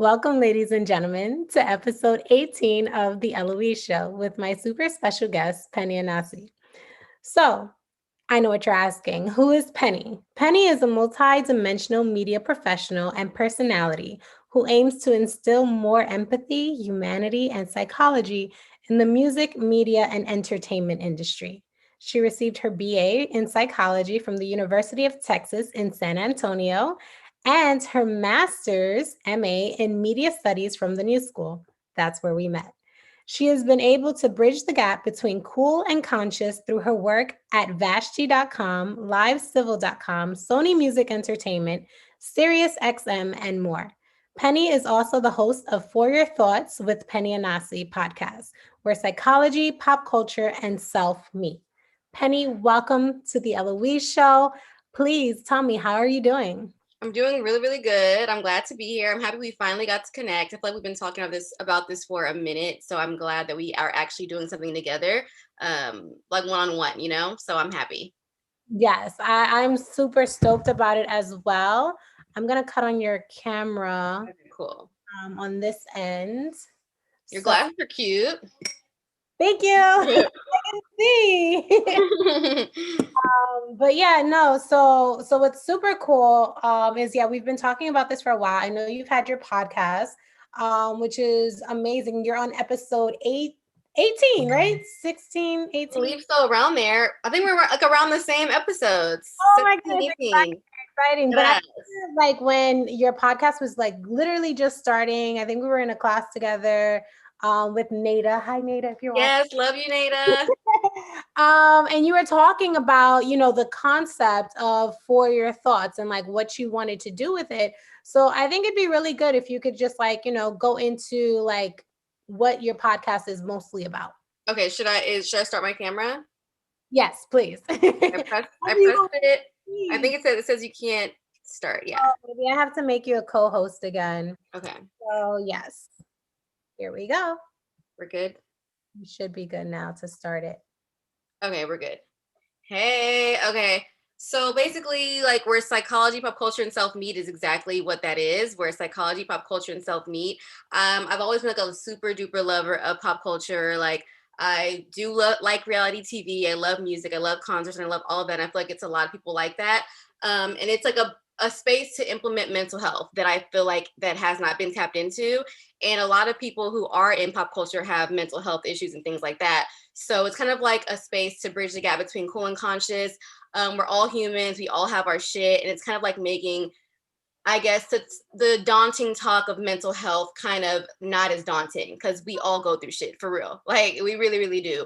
Welcome, ladies and gentlemen, to episode 18 of The Elouise Show with my super special guest, Pennie and Anassi. So, I know what you're asking. Who is Pennie? Pennie is a multi-dimensional media professional and personality who aims to instill more empathy, humanity, and psychology in the music, media, and entertainment industry. She received her BA in psychology from the University of Texas in San Antonio and her master's MA in media studies from the New School. That's where we met. She has been able to bridge the gap between cool and conscious through her work at Vashti.com, LiveCivil.com, Sony Music Entertainment, SiriusXM, and more. Pennie is also the host of For Your Thoughts with Pennie and Anassi podcast, where psychology, pop culture, and self meet. Pennie, welcome to the Elouise Show. Please tell me, how are you doing? I'm doing really, really good. I'm glad to be here. I'm happy we finally got to connect. I feel like we've been talking about this for a minute, so I'm glad that we are actually doing something together, like one-on-one, So I'm happy. Yes, I'm super stoked about it as well. I'm gonna cut on your camera Okay, cool. on this end. Your So glasses are cute. thank you. I can see. But yeah, no. So what's super cool is we've been talking about this for a while. I know you've had your podcast, which is amazing. You're on episode 18, right? 16, I 18. believe so, around there. I think we're like around the same episodes. Oh my 16, goodness, 18. exciting. But I Yes. remember, like when your podcast was like literally just starting. I think we were in a class together with Nada. Hi, Nada, if you're watching. Yes, love you, Nada. And you were talking about, the concept of For Your Thoughts and like what you wanted to do with it. So I think it'd be really good if you could just like, go into like what your podcast is mostly about. Okay, should I start my camera? Yes, please. I How do you pressed it. I see? think it says you can't start. Yeah. Oh, maybe I have to make you a co-host again. Okay. So yes, here we go. We're good. You should be good now to start it. Okay, we're good. Hey, okay. So basically, like where psychology, pop culture, and self meet is exactly what that is. Where psychology, pop culture, and self meet. I've always been like a super duper lover of pop culture. Like I do like reality TV. I love music. I love concerts, and I love all of that. And I feel like it's a lot of people like that. And it's like a space to implement mental health that I feel like that has not been tapped into. And a lot of people who are in pop culture have mental health issues and things like that. So it's kind of like a space to bridge the gap between cool and conscious. We're all humans. We all have our shit. And it's kind of like making, I guess, it's the daunting talk of mental health kind of not as daunting because we all go through shit for real. Like we really, really do.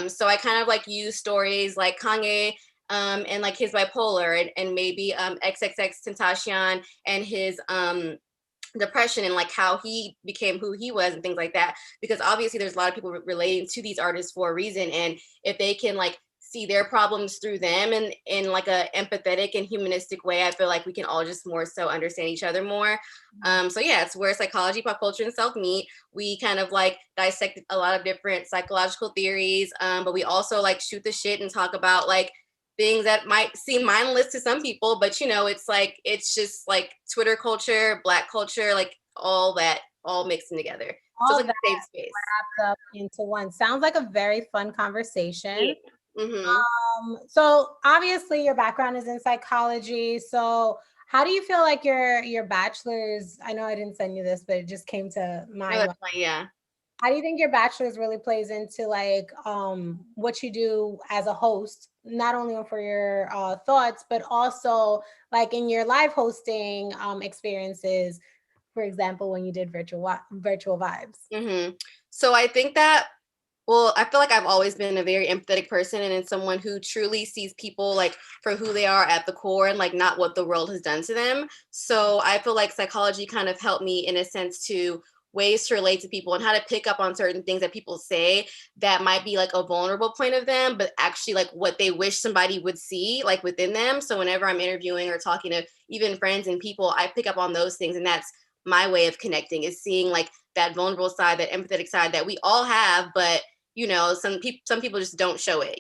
So I kind of like use stories like Kanye and like his bipolar and maybe XXX Tentacion and his depression and like how he became who he was and things like that, because obviously there's a lot of people relating to these artists for a reason, and if they can like see their problems through them and in like a empathetic and humanistic way, I feel like we can all just more so understand each other more. So yeah, it's where psychology, pop culture, and self meet. We kind of like dissect a lot of different psychological theories, but we also like shoot the shit and talk about like things that might seem mindless to some people, but it's like it's just like Twitter culture, Black culture, like all that all mixing together. So All it's like that a safe space. wrapped up into one. Sounds like a very fun Yeah. conversation. Mm-hmm. So obviously your background is in psychology. So how do you feel like your bachelor's, I know I didn't send you this, but it just came to No, mind. that's fine. Yeah. How do you think your bachelor's really plays into like what you do as a host, not only for your thoughts, but also like in your live hosting experiences, for example, when you did virtual vibes? Mm-hmm. So I think that, well, I feel like I've always been a very empathetic person and someone who truly sees people like for who they are at the core and like not what the world has done to them. So I feel like psychology kind of helped me in a sense to ways to relate to people and how to pick up on certain things that people say that might be like a vulnerable point of them, but actually like what they wish somebody would see like within them. So whenever I'm interviewing or talking to even friends and people, I pick up on those things, and that's my way of connecting, is seeing like that vulnerable side, that empathetic side that we all have, but some people just don't show it,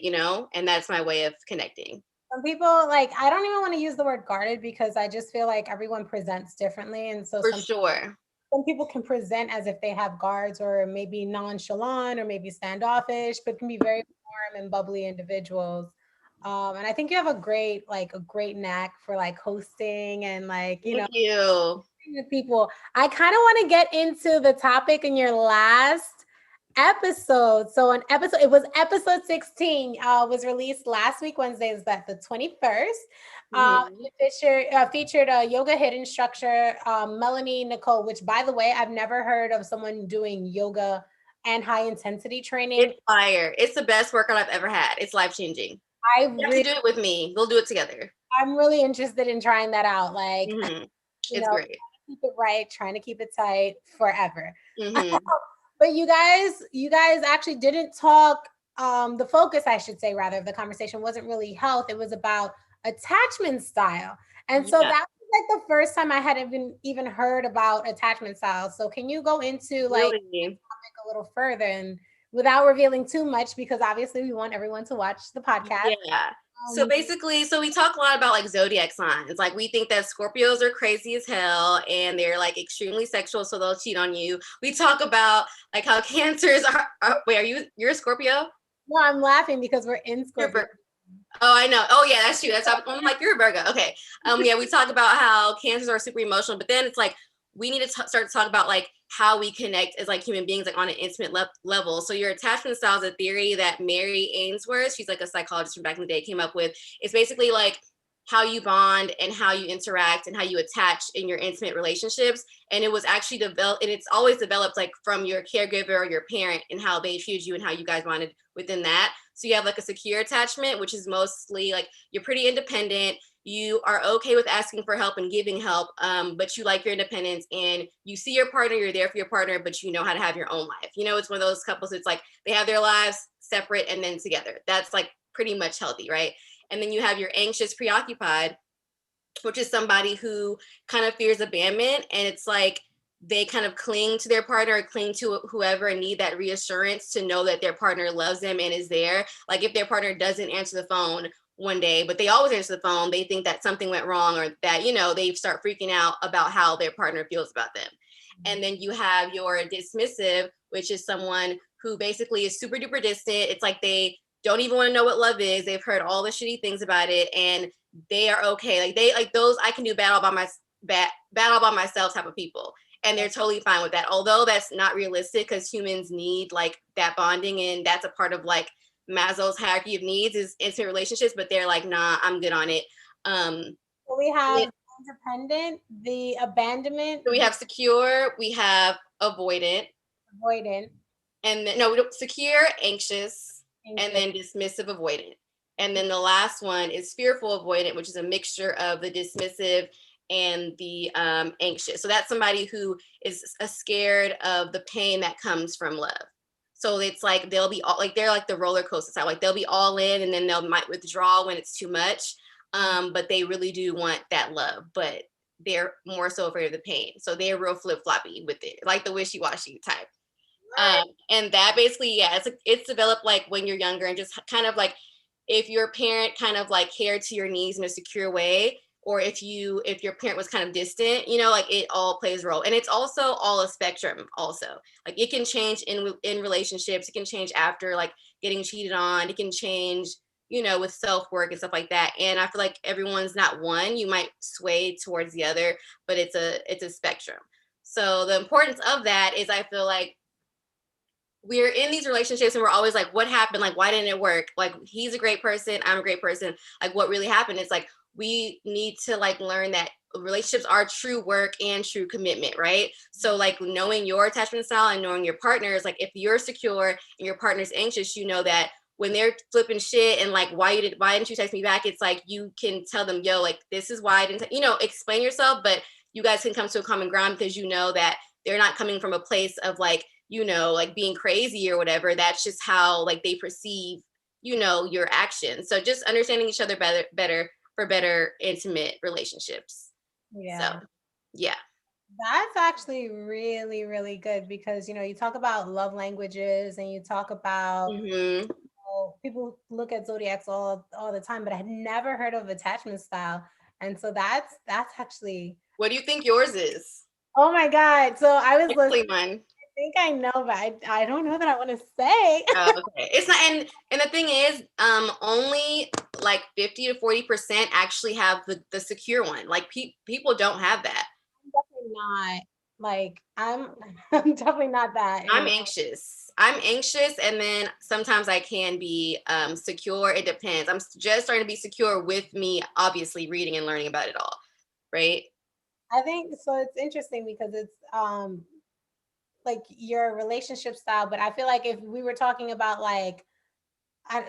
and that's my way of connecting. Some people like, I don't even want to use the word guarded because I just feel like everyone presents differently. And so For some sure. some people can present as if they have guards or maybe nonchalant or maybe standoffish, but can be very warm and bubbly individuals. And I think you have a great knack for like hosting and like, Thank you. with people. I kind of want to get into the topic in your last episode. So it was episode 16, was released last week, Wednesday, is that the 21st. Hmm. It featured a yoga hidden structure, Melanie Nicole, which by the way, I've never heard of someone doing yoga and high intensity training. It's fire. It's the best workout I've ever had. It's life changing. I You have to really, do it with me. We'll do it together. I'm really interested in trying that out. Like, Hmm. you It's know, great. keep it right, trying to keep it tight forever. Hmm. But you guys actually didn't talk. The focus, I should say, rather, of the conversation wasn't really health. It was about attachment style, and so Yeah, that was like the first time I had even heard about attachment styles. So can you go into like really. a little further and without revealing too much, because obviously we want everyone to watch the podcast. Yeah. So Um, basically, so we talk a lot about like zodiac signs. Like we think that Scorpios are crazy as hell and they're like extremely sexual, so they'll cheat on you. We talk about like how cancers wait, you're a Scorpio? no, I'm laughing because we're in You're Scorpio. Oh, I know. Oh, yeah, that's true. I'm like, you're a Virgo. Okay. Yeah, we talk about how cancers are super emotional, but then it's like we need to start to talk about like how we connect as like human beings, like on an intimate level. So your attachment style is a theory that Mary Ainsworth, she's like a psychologist from back in the day, came up with. It's basically like how you bond and how you interact and how you attach in your intimate relationships. And it was actually developed, and it's always developed like from your caregiver or your parent and how they treated you and how you guys bonded within that. So you have like a secure attachment, which is mostly like you're pretty independent. You are okay with asking for help and giving help, but you like your independence and you see your partner, you're there for your partner, but you know how to have your own life. You know, it's one of those couples, it's like they have their lives separate and then together. That's like pretty much healthy, right? And then you have your anxious, preoccupied, which is somebody who kind of fears abandonment. And it's like they kind of cling to their partner or cling to whoever and need that reassurance to know that their partner loves them and is there. Like if their partner doesn't answer the phone one day, but they always answer the phone, they think that something went wrong or that, they start freaking out about how their partner feels about them. And then you have your dismissive, which is someone who basically is super duper distant. It's like they don't even want to know what love is. They've heard all the shitty things about it and they are okay. Like they like those I can do battle by myself type of people. And they're totally fine with that. Although that's not realistic because humans need like that bonding and that's a part of like Maslow's hierarchy of needs is intimate relationships, but they're like, nah, I'm good on it. So we have independent, the abandonment, So we the have secure, we have avoidant, avoidant, and then no, we don't secure, anxious, and anxious. then dismissive avoidant. And then the last one is fearful avoidant, which is a mixture of the dismissive and the anxious. So that's somebody who is scared of the pain that comes from love. So it's like they'll be all like they're like the roller coaster side. Like they'll be all in and then they'll might withdraw when it's too much. But they really do want that love, but they're more so afraid of the pain. So they're real flip floppy with it, like the wishy washy type. And that basically, yeah, it's developed like when you're younger and just kind of like if your parent kind of like cared to your needs in a secure way, or if your parent was kind of distant, like it all plays a role. And it's also all a spectrum also. Like it can change in relationships, it can change after like getting cheated on, it can change, with self-work and stuff like that. And I feel like everyone's not one. You might sway towards the other, but it's a spectrum. So the importance of that is I feel like we're in these relationships and we're always like, what happened? Like, why didn't it work? Like, he's a great person. I'm a great person. Like, what really happened? It's like, we need to like learn that relationships are true work and true commitment, right? So like knowing your attachment style and knowing your partners, like if you're secure and your partner's anxious, you know that when they're flipping shit and like, why didn't you text me back? It's like, you can tell them, yo, like, this is why I didn't, explain yourself, but you guys can come to a common ground because you know that they're not coming from a place of like, like being crazy or whatever. That's just how like they perceive, your actions. So just understanding each other better for better intimate relationships. So Yeah. yeah. That's actually really, really good because you talk about love languages and you talk about Hmm. people look at zodiacs all the time, but I had never heard of attachment style. And so that's actually What do you think yours is? Oh my God. So I was listening. Actually, mine. I think I know, but I don't know that I want to say. Oh, okay. It's not, and the thing is, only like 50 to 40% actually have the secure one. Like people don't have that. I'm definitely not like I'm definitely not that I'm anymore. anxious. I'm anxious, and then sometimes I can be secure. It depends. I'm just starting to be secure with me, obviously reading and learning about it all, right? I think so. It's interesting because it's like your relationship style, but I feel like if we were talking about like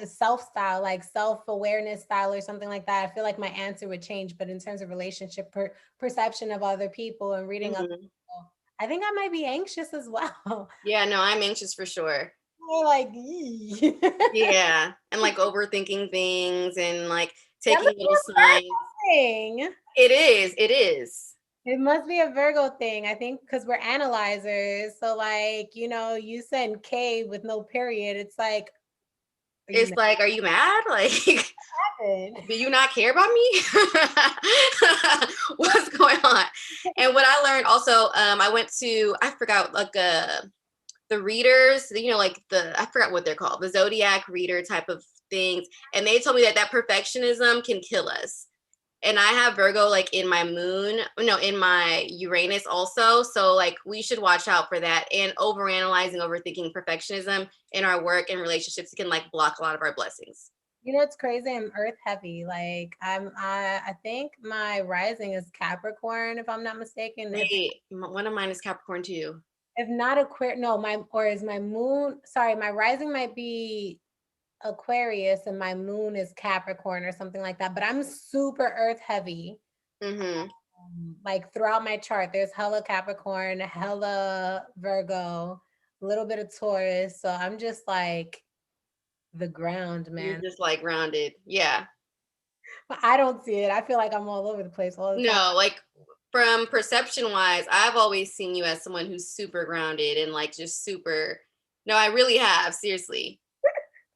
self style, like self awareness style or something like that, I feel like my answer would change. But in terms of relationship perception of other people and reading other Hmm. people, I think I might be anxious as well. Yeah, no, I'm anxious for sure. We're like, "Yee." Yeah, and like overthinking things and like That taking must be little a signs. Virgo thing. It is. It is. It must be a Virgo thing, I think, because we're analyzers. So, like, you send K with no period. It's like, are you It's mad? like, are you mad? Like, do you not care about me? What's going on? And what I learned also, I went to, I forgot, like the readers, like I forgot what they're called, the zodiac reader type of things. And they told me that perfectionism can kill us. And I have Virgo like in my moon, no, in my Uranus also. So like we should watch out for that. And overanalyzing, overthinking, perfectionism in our work and relationships can like block a lot of our blessings. It's crazy. I'm earth heavy. Like I think my rising is Capricorn, if I'm not mistaken. Wait, one of mine is Capricorn too. If not Aquarius, no, or is my moon, sorry, my rising might be Aquarius and my moon is Capricorn or something like that. But I'm super earth heavy. Mm-hmm. Like throughout my chart, there's hella Capricorn, hella Virgo, a little bit of Taurus. So I'm just like the ground, You're man. just like grounded. Yeah. But I don't see it. I feel like I'm all over the place all the time. No, like from perception wise, I've always seen you as someone who's super grounded and like just super. No, I really have. Seriously.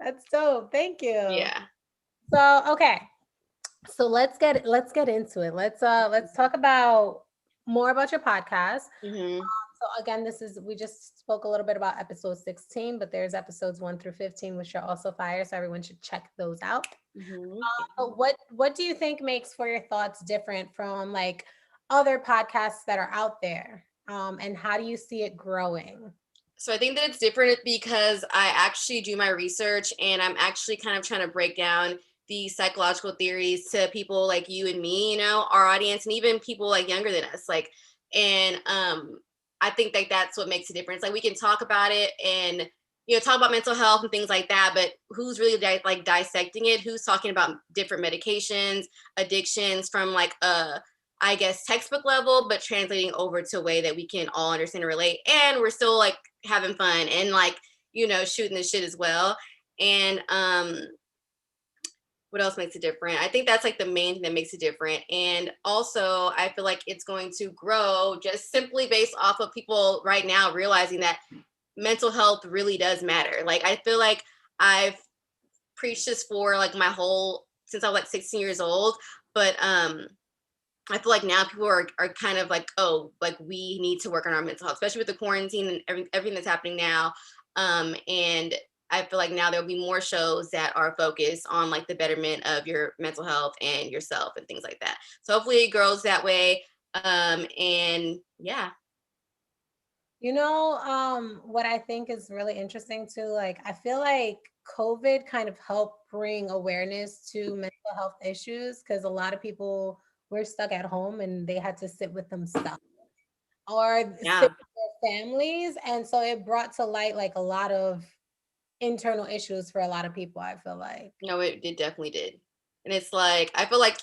That's dope. Thank you. Yeah. So, okay. So let's get into it. Let's talk about more about your podcast. Mm-hmm. So again, we just spoke a little bit about episode 16, but there's episodes 1 through 15 which are also fire, so everyone should check those out. Mm-hmm. But what do you think makes For Your Thoughts different from like other podcasts that are out there? And how do you see it growing? So I think that it's different because I actually do my research and I'm actually kind of trying to break down the psychological theories to people like you and me, our audience, and even people like younger than us. Like, and I think that that's what makes a difference. Like we can talk about it and talk about mental health and things like that, but who's really like dissecting it? Who's talking about different medications, addictions from like I guess textbook level, but translating over to a way that we can all understand and relate. And we're still like having fun and like shooting the shit as well. And what else makes it different? I think that's like the main thing that makes it different. And also I feel like it's going to grow just simply based off of people right now realizing that mental health really does matter. Like I feel like I've preached this for like my whole since I was like 16 years old, but I feel like now people are kind of like, oh, like we need to work on our mental health, especially with the quarantine and everything that's happening now. And I feel like now there'll be more shows that are focused on like the betterment of your mental health and yourself and things like that. So hopefully it grows that way. And yeah. What I think is really interesting too, like I feel like COVID kind of helped bring awareness to mental health issues because a lot of people were stuck at home and they had to sit with themselves or sit Yeah. with their families. And so it brought to light like a lot of internal issues for a lot of people, I feel like. No, it definitely did. And it's like I feel like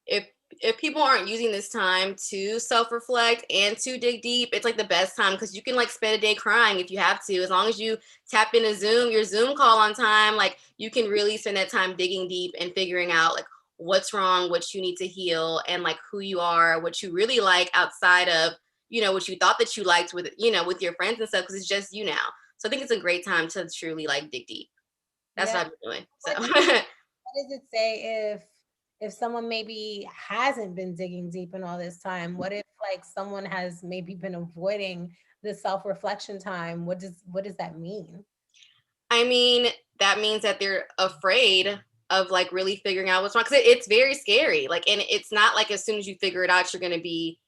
if if people aren't using this time to self-reflect and to dig deep, it's like the best time because you can like spend a day crying if you have to. As long as you tap into your Zoom call on time, like you can really spend that time digging deep and figuring out like what's wrong, what you need to heal, and like who you are, what you really like outside of what you thought that you liked with with your friends and stuff because it's just you now. So I think it's a great time to truly like dig deep. That's Yeah. what I've been doing. What does So what does it say if someone maybe hasn't been digging deep in all this time? What if like someone has maybe been avoiding the self-reflection time, what does that mean? I mean, that means that they're afraid of like really figuring out what's wrong because it's very scary. Like, and it's not like as soon as you figure it out, you're going to be,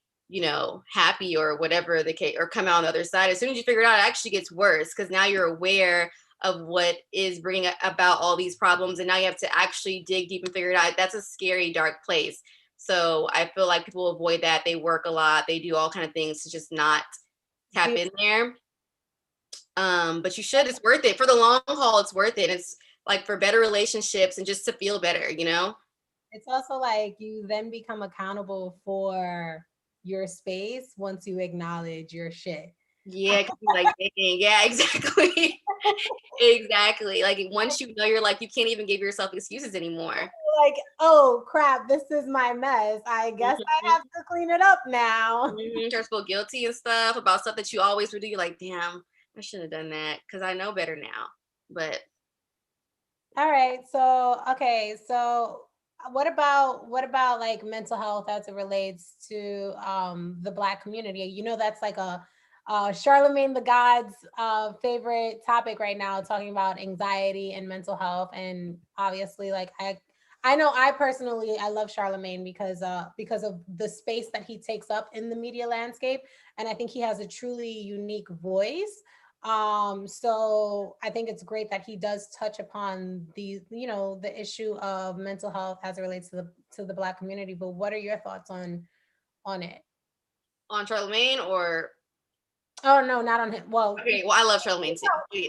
happy or whatever the case, or come out on the other side. As soon as you figure it out, it actually gets worse because now you're aware of what is bringing about all these problems, and now you have to actually dig deep and figure it out. That's a scary, dark place. So I feel like people avoid that. They work a lot. They do all kind of things to just not tap in there. But you should. It's worth it for the long haul. It's worth it. It's like for better relationships and just to feel better. It's also like you then become accountable for your space once you acknowledge your shit. Yeah, like yeah, exactly. Exactly. Like once you know, you're like, you can't even give yourself excuses anymore. Like, oh crap, this is my mess. I guess I Mhm. have to clean it up now. Start to feel guilty and stuff about stuff that you always would do. You're like, damn, I shouldn't have done that because I know better now. But All right. So, okay. So, what about like mental health as it relates to the Black community? You know, that's like a Charlemagne the God's favorite topic right now, talking about anxiety and mental health. And obviously, like I know I personally I love Charlemagne because of the space that he takes up in the media landscape, and I think he has a truly unique voice. So I think it's great that he does touch upon the issue of mental health as it relates to the Black community. But what are your thoughts on it? on Charlemagne or Oh no, not on him. Well, okay, well, I love Charlemagne too. Yeah.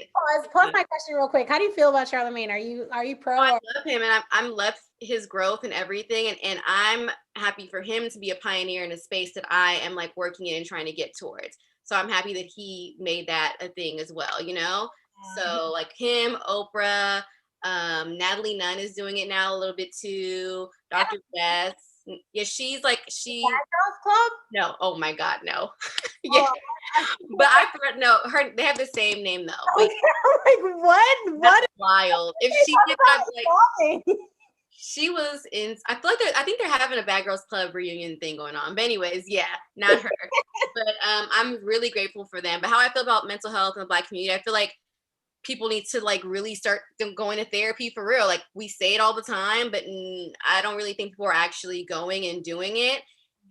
pause my question real quick. How do you feel about Charlemagne? Are you Oh, pro I or love him, and I'm love his growth and everything, and I'm happy for him to be a pioneer in a space that I am like working in and trying to get towards. So I'm happy that he made that a thing as well. So like him, Oprah, Natalie Nunn is doing it now a little bit too. Dr. Beth, yeah, she's like she. Girls Club? No, oh my God, no. Yeah, Oh, but I forgot. No, her they have the same name though. But like what? that's What wild. If is she did not like talking? she was in I feel like I think they're having a Bad Girls Club reunion thing going on. But anyways, yeah, not her. But I'm really grateful for them. But how I feel about mental health in the Black community, I feel like people need to like really start going to therapy for real. Like we say it all the time, but I don't really think people are actually going and doing it.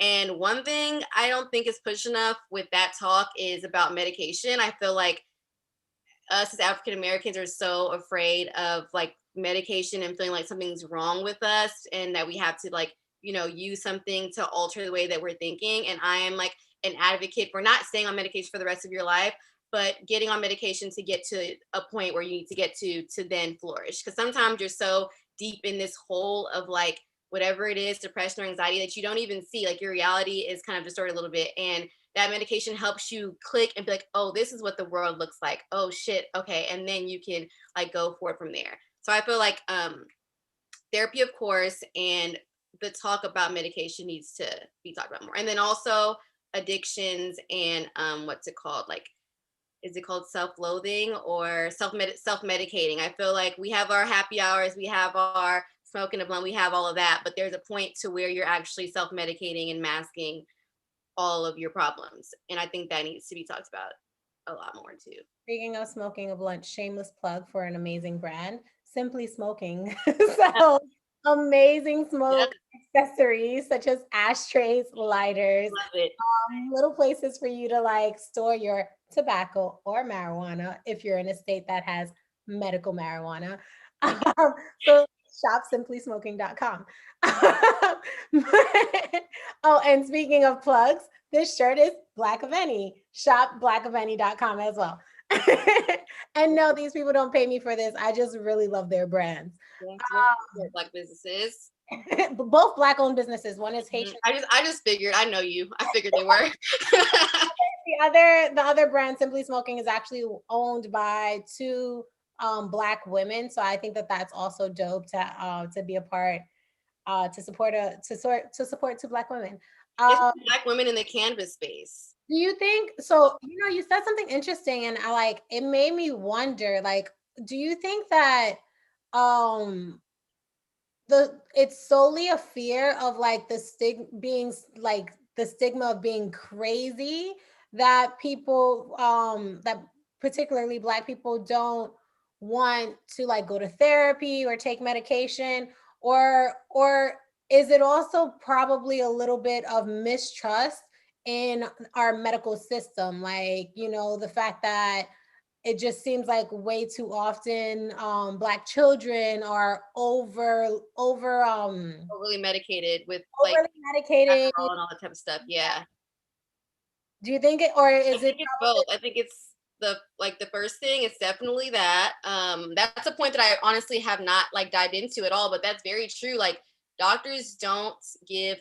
And one thing I don't think is pushed enough with that talk is about medication. I feel like us as African Americans are so afraid of like medication and feeling like something's wrong with us and that we have to like, use something to alter the way that we're thinking. And I am like an advocate for not staying on medication for the rest of your life, but getting on medication to get to a point where you need to get to then flourish. Because sometimes you're so deep in this hole of like whatever it is, depression or anxiety, that you don't even see like your reality is kind of distorted a little bit. And that medication helps you click and be like, oh, this is what the world looks like. Oh shit, okay. And then you can like go forward from there. So I feel like therapy, of course, and the talk about medication needs to be talked about more. And then also addictions and what's it called? Like, is it called self-loathing or self-medicating? I feel like we have our happy hours, we have our smoking a blunt, we have all of that, but there's a point to where you're actually self-medicating and masking all of your problems. And I think that needs to be talked about a lot more too. Speaking of smoking a blunt, shameless plug for an amazing brand, Simply Smoking. Yep. So amazing Yep. smoke accessories such as ashtrays, lighters, Love it. little places for you to like store your tobacco or marijuana if you're in a state that has medical marijuana. So shop simplysmoking.com. Oh, and speaking of plugs, this shirt is Black of Any. Shop blackofany.com as well. And no, these people don't pay me for this. I just really love their brands. Yeah, it's very important, Black businesses. Both Black owned businesses. One is Haitian. I just figured. I know you. I figured they were. The other brand, Simply Smoking, is actually owned by two Black women. So I think that that's also dope to be a part to support two Black women. It's Um, Black women in the canvas space. do you think so? You said something interesting, and I like it made me wonder. Like, do you think that um it's solely a fear of like the stig being like the stigma of being crazy, that people that particularly Black people don't want to like go to therapy or take medication, or is it also probably a little bit of mistrust in our medical system, like, you know, the fact that it just seems like way too often Black children are Really medicated with like overly medicated. alcohol and all that type of stuff. Yeah. Do you think it, or I is it think it's probably? both. I think it's the first thing, it's definitely that. That's a point that I honestly have not like dived into at all, but that's very true. Like doctors don't give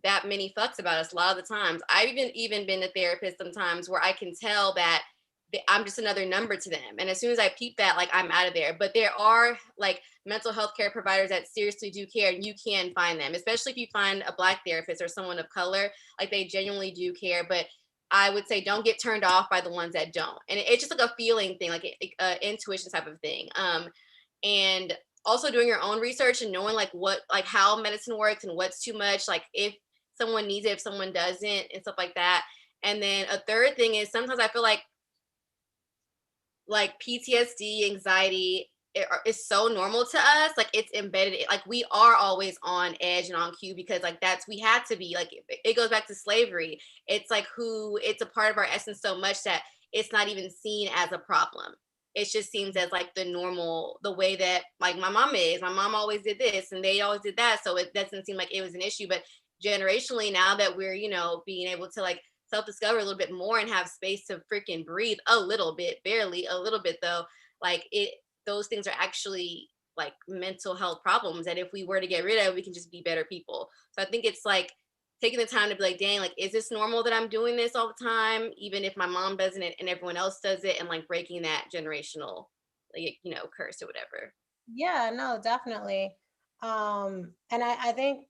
that many fucks about us a lot of the times. I've even been a therapist sometimes where I can tell that I'm just another number to them. And as soon as I peep that, like I'm out of there. But there are like mental health care providers that seriously do care, and you can find them, especially if you find a Black therapist or someone of color, like they genuinely do care. But I would say don't get turned off by the ones that don't. And it's just like a feeling thing, like intuition type of thing. And also doing your own research and knowing like what, like how medicine works and what's too much, like if someone needs it, if someone doesn't, and stuff like that. And then a third thing is sometimes I feel like PTSD, anxiety is so normal to us. Like it's embedded. Like we are always on edge and on cue because like we had to be. Like it goes back to slavery. It's like it's a part of our essence so much that it's not even seen as a problem. It just seems as like the way that like my mom is. My mom always did this and they always did that. So it doesn't seem like it was an issue. But generationally, now that we're, being able to like self-discover a little bit more and have space to freaking breathe a little bit, barely a little bit though, like those things are actually like mental health problems that if we were to get rid of, we can just be better people. So I think it's like taking the time to be like, dang, like, is this normal that I'm doing this all the time, even if my mom doesn't and everyone else does it, and like breaking that generational, like, curse or whatever. Yeah, no, definitely. And I think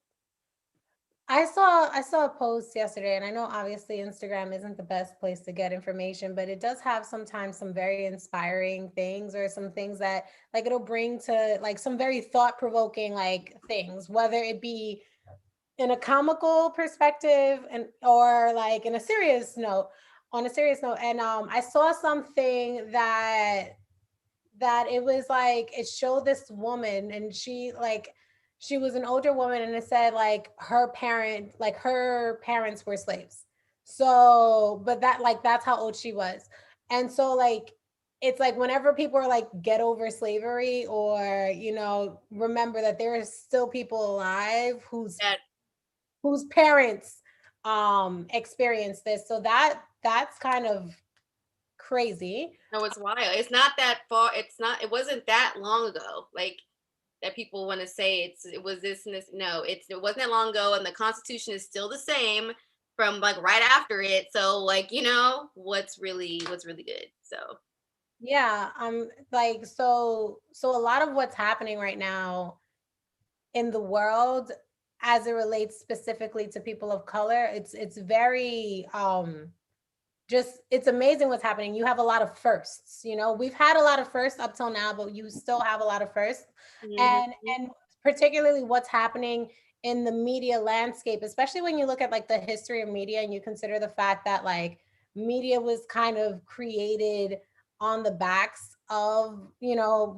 I saw a post yesterday, and I know obviously Instagram isn't the best place to get information, but it does have sometimes some very inspiring things, or some things that like it'll bring to like some very thought-provoking like things, whether it be in a comical perspective and or like in a serious note, on a serious note. And I saw something that it was like it showed this woman, and she was an older woman, and it said like her parents were slaves. So but that's how old she was. And so like it's like whenever people are like get over slavery, or remember that there are still people alive That whose parents experienced this. So that's kind of crazy. no, it's wild. It's not that far. It wasn't that long ago. Like that people want to say it was this and this. No, it wasn't that long ago, and the Constitution is still the same from like right after it. So like what's really good. So Yeah, like so a lot of what's happening right now in the world as it relates specifically to people of color, it's very just it's amazing what's happening. You have a lot of firsts. We've had a lot of firsts up till now, but you still have a lot of firsts. and mhm. and particularly what's happening in the media landscape, especially when you look at like the history of media, and you consider the fact that like media was kind of created on the backs of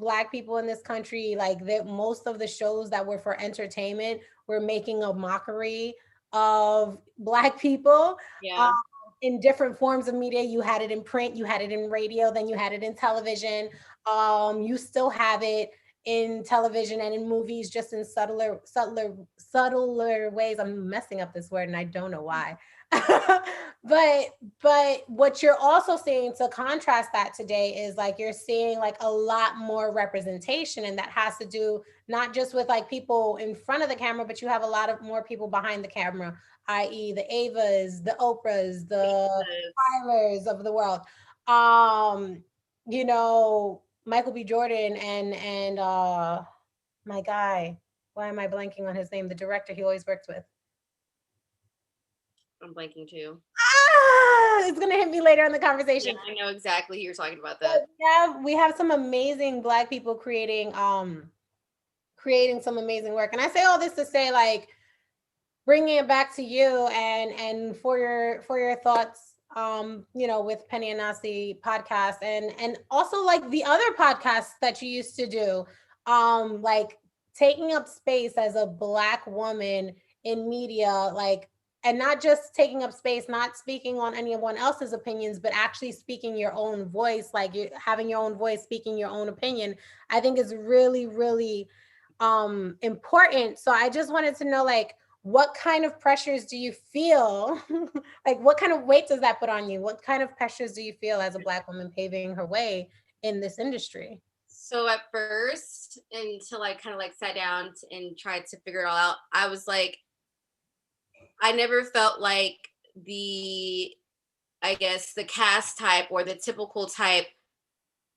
Black people in this country. Like that most of the shows that were for entertainment were making a mockery of Black people. Yeah. In different forms of media. You had it in print, you had it in radio, then you had it in television. You still have it in television and in movies, just in subtler ways. I'm messing up this word and I don't know why. but what you're also seeing to contrast that today is like you're seeing like a lot more representation, and that has to do not just with like people in front of the camera, but you have a lot of more people behind the camera, i.e. the Avas, the Oprahs, the Tylers of the world. Um, Michael B. Jordan and my guy, why am I blanking on his name? The director he always works with. I'm blanking too. It's gonna hit me later in the Yeah, conversation. I know exactly who you're talking about But that. we have some amazing Black people creating some amazing work. And I say all this to say like bringing it back to you and for your thoughts, with Pennie and Anassi podcast, and also like the other podcasts that you used to do, like taking up space as a Black woman in media, like, and not just taking up space, not speaking on anyone else's opinions, but actually speaking your own voice, like you having your own voice, speaking your own opinion. I think is really, really important. So I just wanted to know, like, what kind of pressures do you feel? Like, what kind of weight does that put on you? What kind of pressures do you feel as a Black woman paving her way in this industry? So at first, until I kind of like sat down and tried to figure it all out, I was like, I never felt like the, I guess, the cast type or the typical type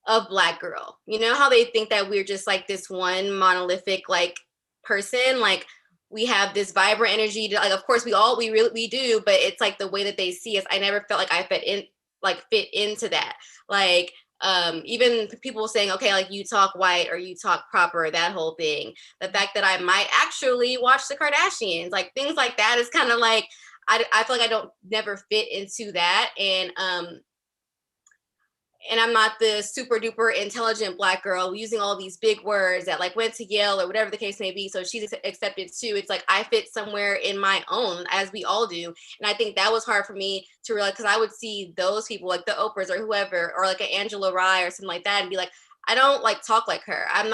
of Black girl. You know how they think that we're just like this one monolithic like person, like we have this vibrant energy to, like, of course we really we do, but it's like the way that they see us. I never felt like I fit into that. Like even people saying, okay, like you talk white or you talk proper, that whole thing. The fact that I might actually watch the Kardashians, like things like that is kind of like I feel like I don't never fit into that. And I'm not the super duper intelligent Black girl using all these big words that like went to Yale or whatever the case may be. So she's accepted too. It's like I fit somewhere in my own, as we all do. And I think that was hard for me to realize, because I would see those people like the Oprahs or whoever, or like an Angela Rye or something like that, and be like, I don't like talk like her. I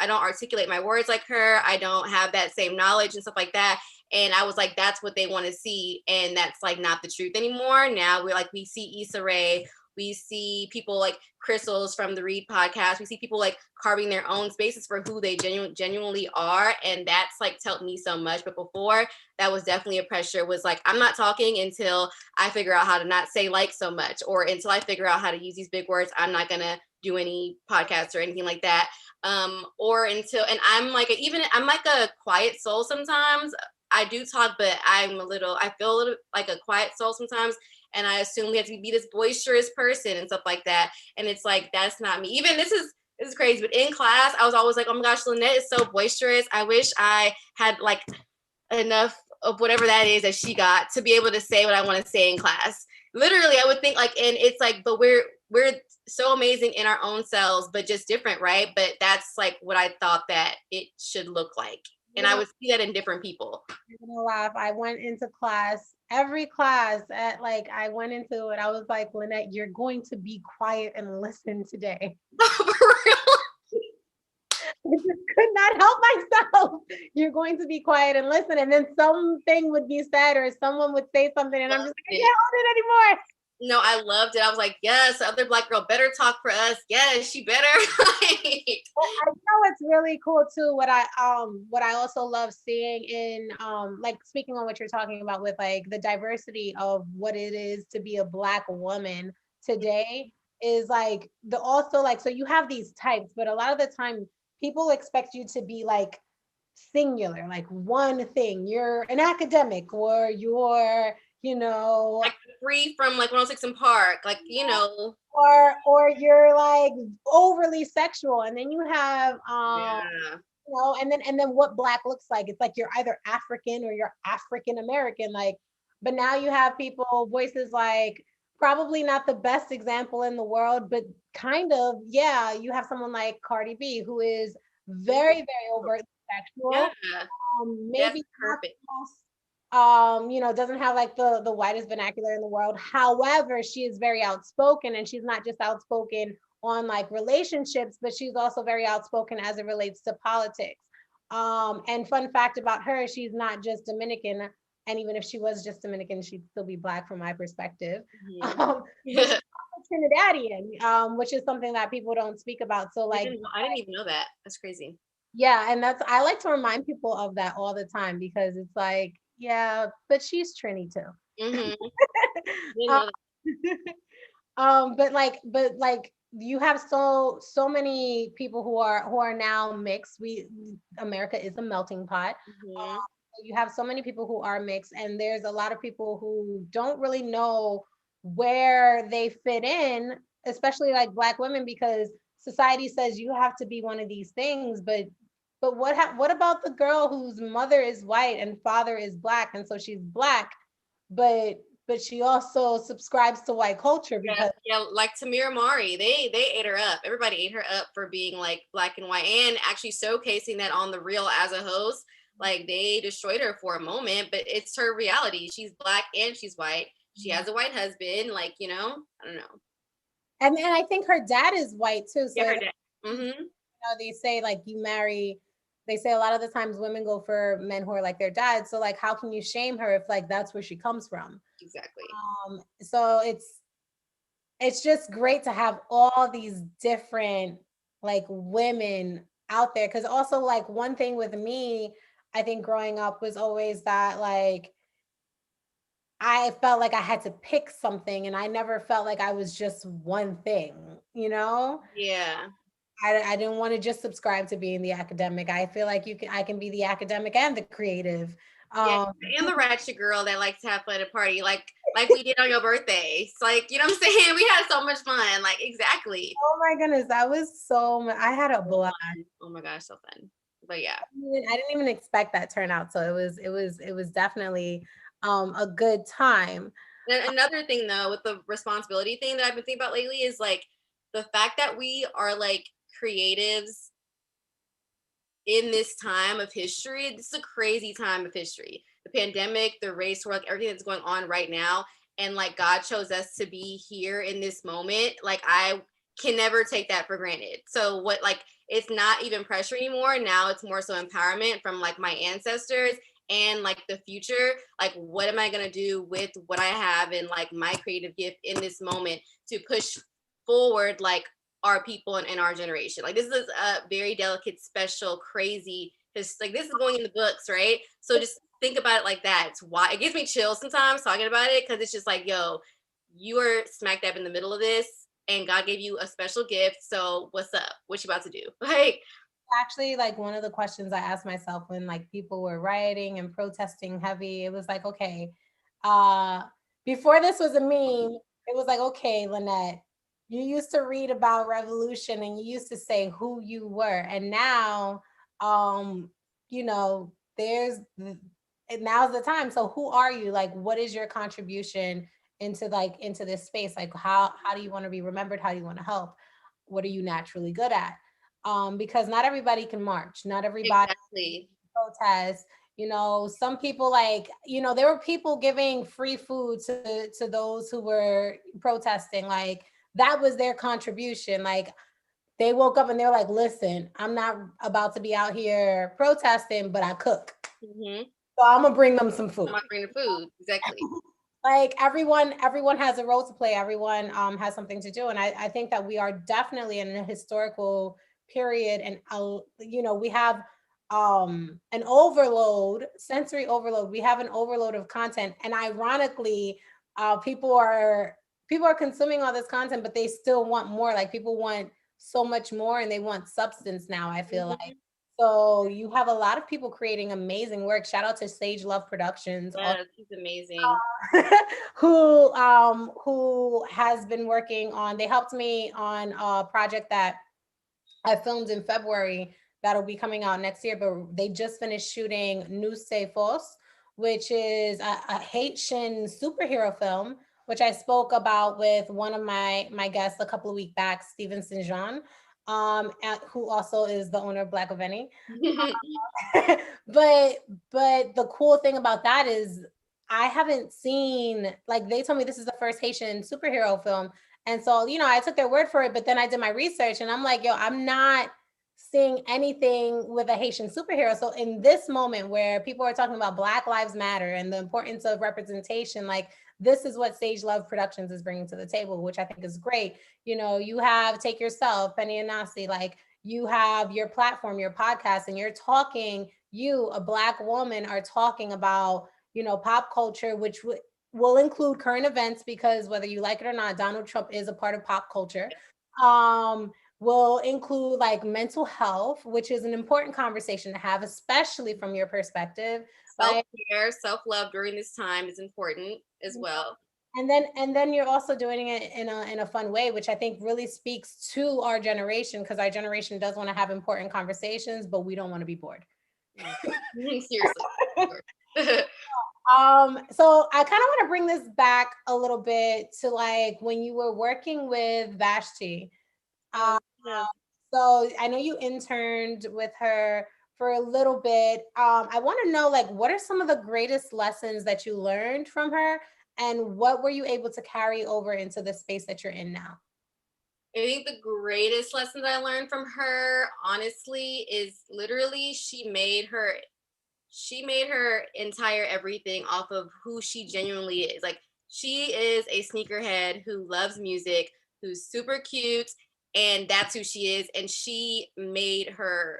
don't articulate my words like her. I don't have that same knowledge and stuff like that. And I was like, that's what they want to see. And that's like not the truth anymore. Now we see Issa Rae, we see people like Crystals from the Read podcast. We see people like carving their own spaces for who they genuinely are. And that's like helped me so much. But before, that was definitely a pressure, was like, I'm not talking until I figure out how to not say like so much, or until I figure out how to use these big words. I'm not going to do any podcasts or anything like that. Or until, and I'm like, I'm like a quiet soul sometimes. I do talk, but I feel a little like a quiet soul sometimes. And I assume we have to be this boisterous person and stuff like that. And it's like, that's not me. Even this is crazy, but in class, I was always like, oh my gosh, Lynette is so boisterous. I wish I had like enough of whatever that is that she got to be able to say what I want to say in class. Literally, I would think like, and it's like, but we're so amazing in our own selves, but just different, right? But that's like what I thought that it should look like. And I would see that in different people. You're gonna laugh. I went into class, every class at like I went into it. I was like, Lynette, you're going to be quiet and listen today. For real? I just could not help myself. You're going to be quiet and listen. And then something would be said or someone would say something, and I'm just like, I can't hold it anymore. No, I loved it. I was like, yes, the other Black girl better talk for us. Yes, she better. Well, I know it's really cool too. What I also love seeing in like speaking on what you're talking about with like the diversity of what it is to be a Black woman today is like the also like, so you have these types, but a lot of the time people expect you to be like singular, like one thing. You're an academic, or you're, Like Free from like 106 in Park, like, or you're like overly sexual. And then you have yeah. and then what Black looks like, it's like you're either African or you're African American, like. But now you have people voices like, probably not the best example in the world, but kind of, yeah, you have someone like Cardi B, who is very, very overtly sexual. Yeah. Maybe That's perfect. doesn't have like the widest vernacular in the world. However, she is very outspoken, and she's not just outspoken on like relationships, but she's also very outspoken as it relates to politics. And fun fact about her, she's not just Dominican. And even if she was just Dominican, she'd still be Black from my perspective. Mm-hmm. But she's Trinidadian, which is something that people don't speak about. So like, I didn't even know that. That's crazy. yeah, and I like to remind people of that all the time, because it's like, yeah, but she's Trini too. Mm-hmm. But like you have so many people who are now mixed. America is a melting pot. Mm-hmm. You have so many people who are mixed, and there's a lot of people who don't really know where they fit in, especially like Black women, because society says you have to be one of these things, but But what about the girl whose mother is white and father is black, and so she's black, but she also subscribes to white culture Yeah, because yeah, like Tamir Mari, they ate her up. Everybody ate her up for being like black and white, and actually showcasing that on the Real as a host. Like they destroyed her for a moment, but it's her reality. She's black and she's white. She has a white husband. Like, you know, I don't know. and I think her dad is white too. So Yeah, her it, dad. Mm-hmm. they say like you marry. They say a lot of the times women go for men who are like their dads. So like, how can you shame her if like that's where she comes from? Exactly. So it's just great to have all these different like women out there, because also like one thing with me, I think growing up was always that like I felt like I had to pick something and I never felt like I was just one thing, you know? Yeah. I didn't want to just subscribe to being the academic. I feel like I can be the academic and the creative. Yeah, Um, and the ratchet girl that likes to have fun at a party, like we did on your birthday. It's like, you know what I'm saying? We had so much fun. Like, exactly. oh my goodness, that was I had a So blast. fun. Oh my gosh, so fun. But yeah. I didn't even expect that turnout. So it was definitely a good time. And another thing though, with the responsibility thing that I've been thinking about lately is like the fact that we are like creatives in this time of history. This is a crazy time of history. The pandemic, the race war, like everything that's going on right now. And like God chose us to be here in this moment. Like I can never take that for granted. So what like it's not even pressure anymore. Now it's more so empowerment from like my ancestors and like the future. Like what am I gonna do with what I have and like my creative gift in this moment to push forward like our people and our generation. Like this is a very delicate, special, crazy. Like this is going in the books, right? So just think about it like that. It's why it gives me chills sometimes talking about it because it's just like, yo, you are smack dab in the middle of this, and God gave you a special gift. So what's up? What you about to do? Like, Actually, like one of the questions I asked myself when like people were rioting and protesting heavy, it was like, okay, uh, before this was a meme, it was like, okay, Lynette, you used to read about revolution and you used to say who you were. And now, um, you know, now's the time. So who are you? Like, what is your contribution into this space? Like how do you want to be remembered? How do you want to help? What are you naturally good at? Because not everybody can march, not everybody exactly. protest. You know, some people like, you know, there were people giving free food to those who were protesting. Like that was their contribution. Like they woke up and they're like, listen, I'm not about to be out here protesting, but I cook. Mm-hmm. So I'm gonna bring them some I'm food. not bringing the food. Exactly. Like everyone has a role to play, everyone has something to do, and I think that we are definitely in a historical period, and you know, we have an overload, sensory overload. We have an overload of content, and ironically people are consuming all this content, but they still want more. Like people want so much more and they want substance now, I feel like. Mm-hmm. So you have a lot of people creating amazing work. Shout out to Sage Love Productions, Yes, he's amazing. who has been working on, they helped me on a project that I filmed in February that'll be coming out next year, but they just finished shooting Nous C'est Fausse, which is a Haitian superhero film, which I spoke about with one of my guests a couple of weeks back, Steven St. Jean, who also is the owner of Black Pennie. but the cool thing about that is I haven't seen, like they told me this is the first Haitian superhero film. And so, you know, I took their word for it, but then I did my research and I'm like, yo, I'm not seeing anything with a Haitian superhero. So in this moment where people are talking about Black Lives Matter and the importance of representation, like this is what Sage Love Productions is bringing to the table, which I think is great. You know, you have Take Yourself, Pennie and Anassi, like you have your platform, your podcast, and you're talking, you, a Black woman, are talking about, you know, pop culture, which will include current events, because whether you like it or not, Donald Trump is a part of pop culture. Will include like mental health, which is an important conversation to have, especially from your perspective. Self Like, care, self love during this time is important as well. And then you're also doing it in a fun way, which I think really speaks to our generation, because our generation does want to have important conversations, but we don't want to be bored. Seriously. So I kind of want to bring this back a little bit to like when you were working with Vashti. Oh, Um, yeah. so I know you interned with her for a little bit. I want to know, like, what are some of the greatest lessons that you learned from her, and what were you able to carry over into the space that you're in now? I think the greatest lesson that I learned from her, honestly, is literally she made her entire everything off of who she genuinely is. Like she is a sneakerhead who loves music, who's super cute, and that's who she is. And she made her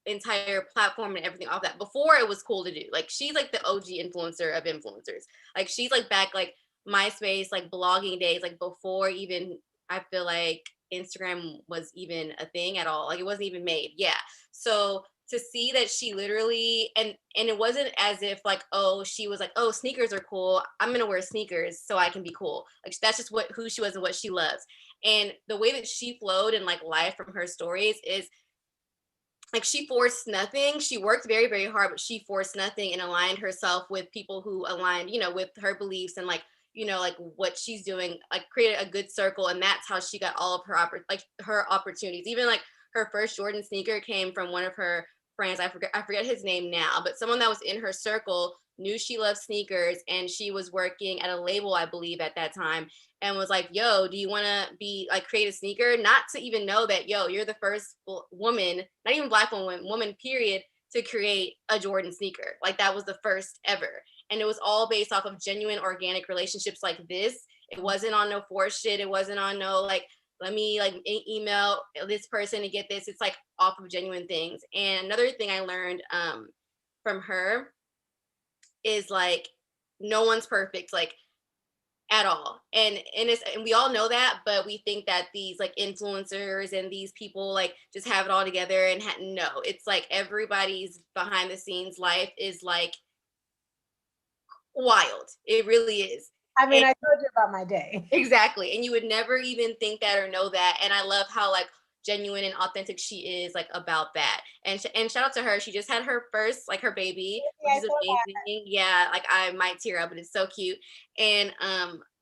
entire platform and everything off that. Before it was cool to do. Like she's like the OG influencer of influencers. Like she's like back like MySpace, like blogging days, like before even I feel like Instagram was even a thing at all. Like it wasn't even made. Yeah. So to see that she literally and it wasn't as if like, oh, she was like, oh, sneakers are cool, I'm gonna wear sneakers so I can be cool. Like that's just what who she was and what she loves. And the way that she flowed in like life from her stories is like she forced nothing. She worked very, very hard, but she forced nothing and aligned herself with people who aligned, with her beliefs and like, like what she's doing, like created a good circle. And that's how she got all of her her opportunities. Even like her first Jordan sneaker came from one of her friends. I forget his name now, but someone that was in her circle knew she loved sneakers and she was working at a label, I believe, at that time, and was like, yo, do you want to be like create a sneaker? Not to even know that, yo, you're the first woman, not even black woman, period, to create a Jordan sneaker. Like that was the first ever. And it was all based off of genuine organic relationships like this. It wasn't on no forced shit. It wasn't on no like, let me like email this person to get this. It's like off of genuine things. And another thing I learned from her is like, no one's perfect. Like at all. And we all know that, but we think that these like influencers and these people like just have it all together and no, it's like everybody's behind the scenes life is like wild. It really is. I mean, And I told you about my day. exactly. And you would never even think that or know that. And I love how like genuine and authentic she is like about that. And shout out to her. She just had her first like her baby, Yeah, which I is saw that. amazing. Yeah, like I might tear up, but it's so cute. And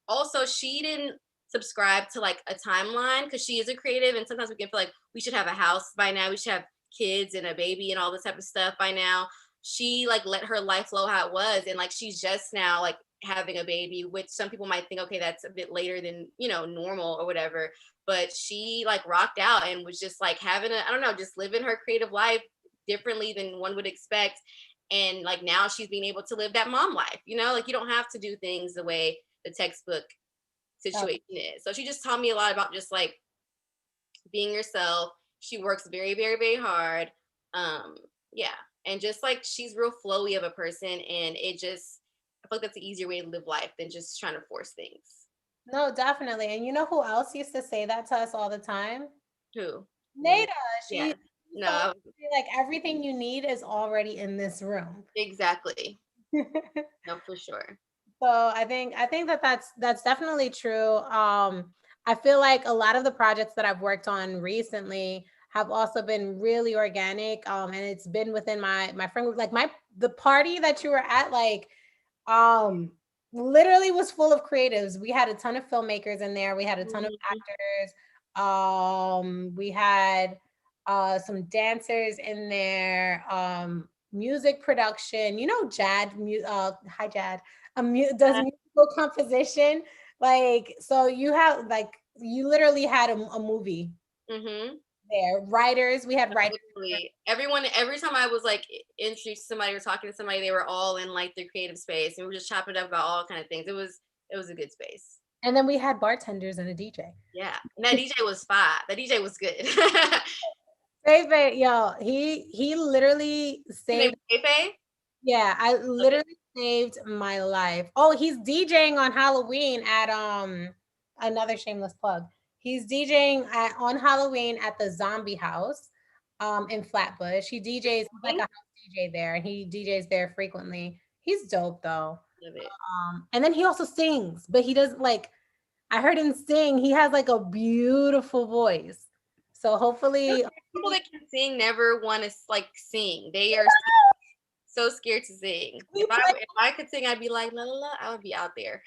also she didn't subscribe to like a timeline because she is a creative and sometimes we can feel like we should have a house by now, we should have kids and a baby and all this type of stuff by now. She like let her life flow how it was, and like she's just now like having a baby, which some people might think, okay, that's a bit later than normal or whatever. But she like rocked out and was just like having I don't know, just living her creative life differently than one would expect. And like now she's being able to live that mom life, like you don't have to do things the way the textbook Oh, situation is. So she just taught me a lot about just like being yourself. She works very, very, very hard. Um, yeah. And just like she's real flowy of a person, and it just I feel like that's an easier way to live life than just trying to force things. no, definitely. And you know who else used to say that to us all the time? Who? Nada. She Yeah. used to always No, say, like, everything you need is already in this room. exactly. No, for sure. So I think that that's definitely true. I feel like a lot of the projects that I've worked on recently have also been really organic. And it's been within my friend group. Like the party that you were at, like, um, literally was full of creatives. We had a ton of filmmakers in there. We had a ton of Mhm. actors. We had some dancers in there. Music production. Hi Jad. Does musical composition. Like, so you have like you literally had a movie Mhm. there. Writers. We had writers. Literally, everyone. Every time I was like introduced to somebody or talking to somebody, they were all in like their creative space, and we were just chopping it up about all kind of things. It was a good space. And then we had bartenders and a DJ. Yeah, and that DJ was fire. That DJ was good. Favorite, yo, he literally His name saved. was Fefe? Yeah, I Okay. literally saved my life. Oh, he's DJing on Halloween at another shameless plug. He's DJing on Halloween at the Zombie House in Flatbush. He's like a Mhm. house DJ there, and he DJs there frequently. He's dope though. Love it. And then he also sings, but he doesn't like, I heard him sing. He has like a beautiful voice. So hopefully, People that can sing never want to like sing. They are so scared to sing. If I could sing, I'd be like la la la. I would be out there.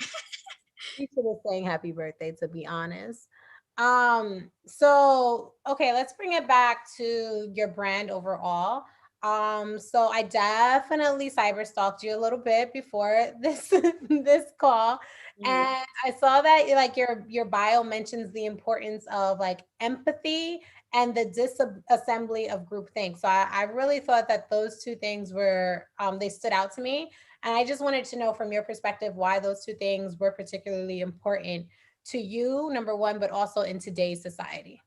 he should have sang happy birthday, to be honest. So okay, let's bring it back to your brand overall. So I definitely cyber stalked you a little bit before this this call. Mhm. And I saw that like your bio mentions the importance of like empathy and the disassembly of groupthink. So I really thought that those two things were they stood out to me. And I just wanted to know from your perspective why those two things were particularly important to you, number one, but also in today's society.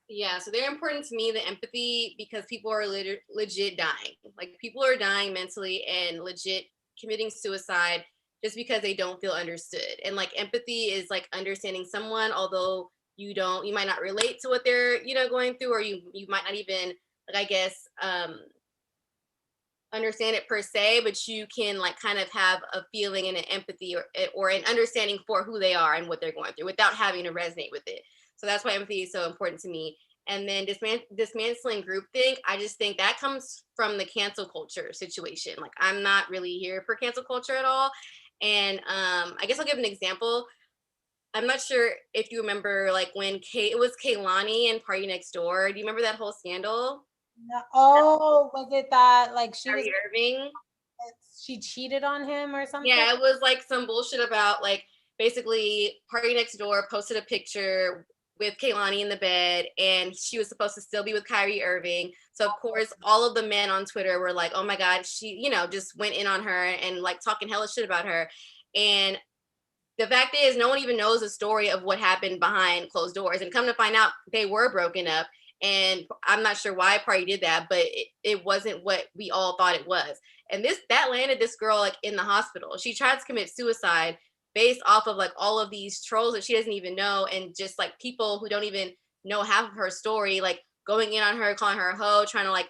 Yeah, so they're important to me, the empathy, because people are legit dying. Like people are dying mentally and legit committing suicide just because they don't feel understood. And like empathy is like understanding someone, although you might not relate to what they're, going through, or you might not even like I guess understand it per se, but you can like kind of have a feeling and an empathy or an understanding for who they are and what they're going through without having to resonate with it. So that's why empathy is so important to me. And then dismantling groupthink, I just think that comes from the cancel culture situation. Like I'm not really here for cancel culture at all. And I guess I'll give an example. I'm not sure if you remember, like when it was Kaylani and Party Next Door. Do you remember that whole scandal? Oh, was it that like Kyrie Irving. she cheated on him or something? Yeah, it was like some bullshit about like basically Party Next Door posted a picture with Kaylani in the bed, and she was supposed to still be with Kyrie Irving. So of course, all of the men on Twitter were like, "Oh my God, she, just went in on her and like talking hella shit about her." And the fact is, no one even knows the story of what happened behind closed doors. And come to find out, they were broken up. And I'm not sure why Party did that, but it wasn't what we all thought it was. And that landed this girl like in the hospital. She tried to commit suicide based off of like all of these trolls that she doesn't even know, and just like people who don't even know half of her story, like going in on her, calling her a hoe, trying to like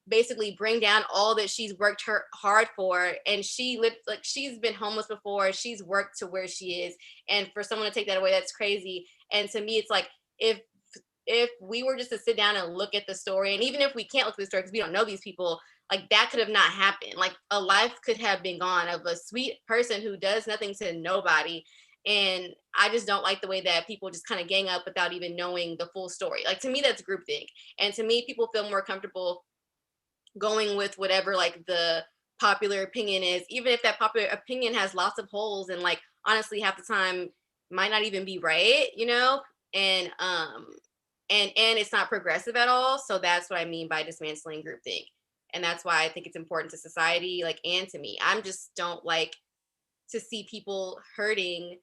basically bring down all that she's worked her hard for. And she lived like she's been homeless before, she's worked to where she is, and for someone to take that away, that's crazy. And to me it's like, if we were just to sit down and look at the story, and even if we can't look at the story because we don't know these people, like that could have not happened. Like a life could have been gone of a sweet person who does nothing to nobody. And I just don't like the way that people just kind of gang up without even knowing the full story. Like to me that's groupthink. And to me people feel more comfortable going with whatever like the popular opinion is, even if that popular opinion has lots of holes and like honestly half the time might not even be right, and and it's not progressive at all. So that's what I mean by dismantling groupthink. And that's why I think it's important to society, like, and to me. I'm just don't like to see people hurting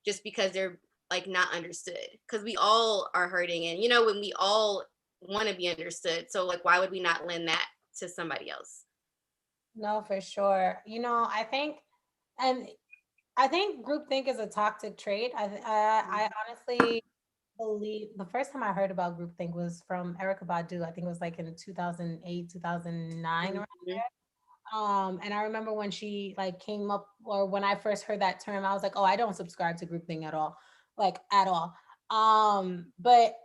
just because they're like not understood, because we all are hurting, and when we all want to be understood, so like why would we not lend that to somebody else? No, for sure. And I think groupthink is a toxic trait. I honestly believe the first time I heard about groupthink was from Erica Badu. I think it was like in 2008, 2009. Mhm. And I remember when she like came up, or when I first heard that term, I was like, oh, I don't subscribe to groupthink at all, like at all. But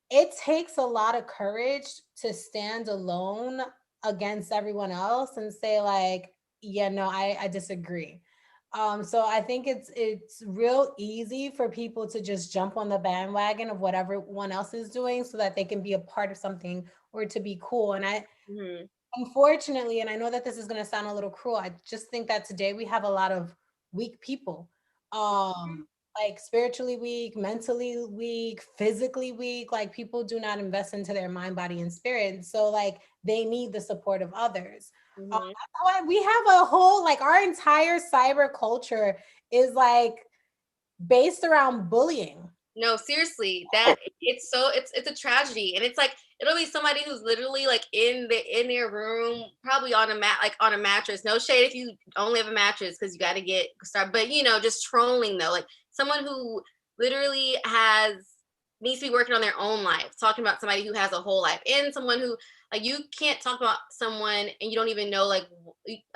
it takes a lot of courage to stand alone against everyone else and say like, yeah, no, I disagree. So I think it's real easy for people to just jump on the bandwagon of whatever one else is doing so that they can be a part of something or to be cool. And I Mhm. unfortunately, and I know that this is going to sound a little cruel, I just think that today we have a lot of weak people. Like spiritually weak, mentally weak, physically weak. Like people do not invest into their mind, body, and spirit. So like they need the support of others. Mhm. That's why we have a whole like our entire cyber culture is like based around bullying. No, seriously, that it's a tragedy, and it's like it'll be somebody who's literally like in their room, probably on a mat, like on a mattress. No shade if you only have a mattress because you got to get start, but just trolling though, like someone who literally has needs to be working on their own life, talking about somebody who has a whole life, and someone who, like, you can't talk about someone and you don't even know, like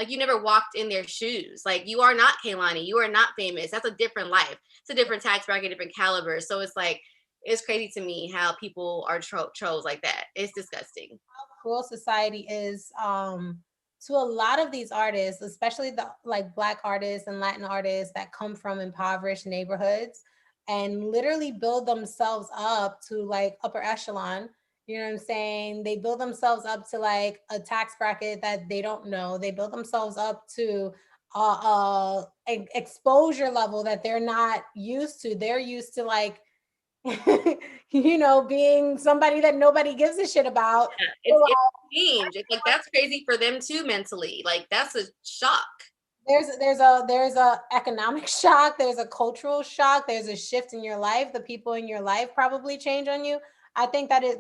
you never walked in their shoes. Like, you are not Kaylani, you are not famous. That's a different life. It's a different tax bracket, different caliber. So it's like, it's crazy to me how people are trolls like that. It's disgusting. Cruel society is to a lot of these artists, especially the like Black artists and Latin artists that come from impoverished neighborhoods and literally build themselves up to like upper echelon. You know what I'm saying? They build themselves up to like a tax bracket that they don't know. They build themselves up to exposure level that they're not used to. They're used to like being somebody that nobody gives a shit about. Yeah, it's change. It's like, that's crazy for them too mentally. Like, that's a shock. There's a economic shock, there's a cultural shock, there's a shift in your life. The people in your life probably change on you. I think that a